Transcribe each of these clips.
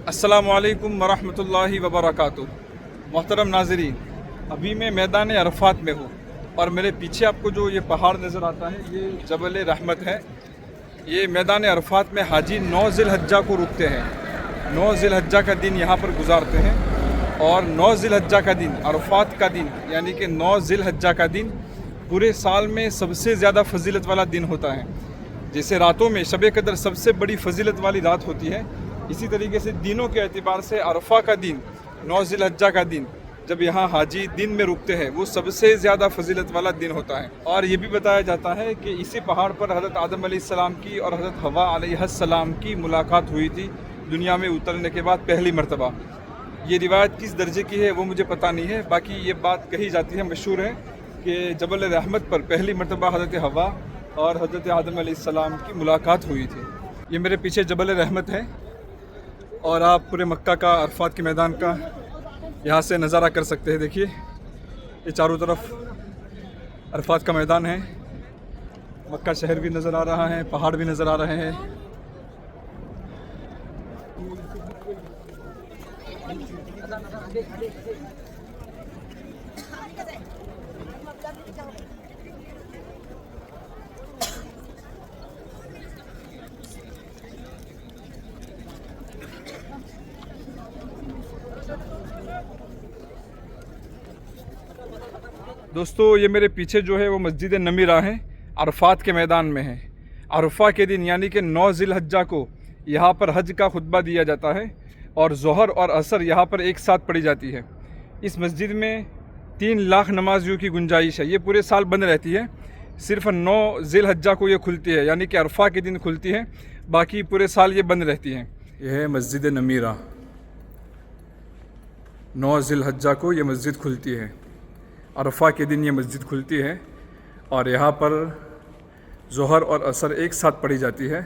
अस्सलामुअलैकुम वरहमतुल्लाहि वबरकातुह। मोहतरम नाज़रीन, अभी मैं मैदान अरफात में हूँ और मेरे पीछे आपको जो ये पहाड़ नज़र आता है ये जबल रहमत है। ये मैदान अरफात में हाजी 9 ज़िलहज्जा को रुकते हैं, 9 ज़िलहज्जा का दिन यहाँ पर गुजारते हैं। और 9 ज़िलहज्जा का दिन, अरफात का दिन, यानी कि 9 ज़िलहज्जा का दिन पूरे साल में सबसे ज़्यादा फजीलत वाला दिन होता है। जैसे रातों में शब कदर सबसे बड़ी फजीलत वाली रात होती है, इसी तरीके से दिनों के एतबार से अरफा का दिन, 9 ज़िलहज्जा का दिन, जब यहाँ हाजी दिन में रुकते हैं वो सबसे ज़्यादा फजीलत वाला दिन होता है। और ये भी बताया जाता है कि इसी पहाड़ पर हज़रत आदम अलैहिस्सलाम की और हज़रत हवा अलैहिस्सलाम की मुलाकात हुई थी दुनिया में उतरने के बाद पहली मरतबा। ये रिवायत किस दर्जे की है वो मुझे पता नहीं है, बाकी ये बात कही जाती है, मशहूर है कि जबल रहमत पर पहली मरतबा हज़रत हवा और हज़रत आदम अलैहिस्सलाम की मुलाकात हुई थी। ये मेरे पीछे जबल रहमत है और आप पूरे मक्का का, अरफात के मैदान का यहाँ से नज़ारा कर सकते हैं। देखिए ये चारों तरफ अरफात का मैदान है, मक्का शहर भी नज़र आ रहा है, पहाड़ भी नज़र आ रहे हैं। दोस्तों ये मेरे पीछे जो है वो मस्जिद नमीरा है, अरफात के मैदान में है। अरफा के दिन यानी कि 9 ज़िलहज्जा को यहाँ पर हज का खुतबा दिया जाता है और ज़ोहर और असर यहाँ पर एक साथ पढ़ी जाती है। इस मस्जिद में 3 लाख नमाजियों की गुंजाइश है। ये पूरे साल बंद रहती है, सिर्फ 9 ज़िलहज्जा को ये खुलती है, यानी कि अरफा के दिन खुलती है, बाकी पूरे साल ये बंद रहती है। यह है मस्जिद नमीरा, 9 ज़िलहज्जा को ये मस्जिद खुलती है, अरफा के दिन ये मस्जिद खुलती है और यहाँ पर ज़ोहर और असर एक साथ पढ़ी जाती है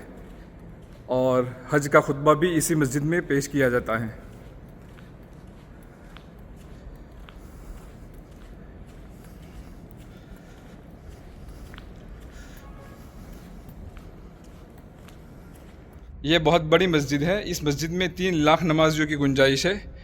और हज का खुतबा भी इसी मस्जिद में पेश किया जाता है। ये बहुत बड़ी मस्जिद है, इस मस्जिद में 3 लाख नमाजियों की गुंजाइश है।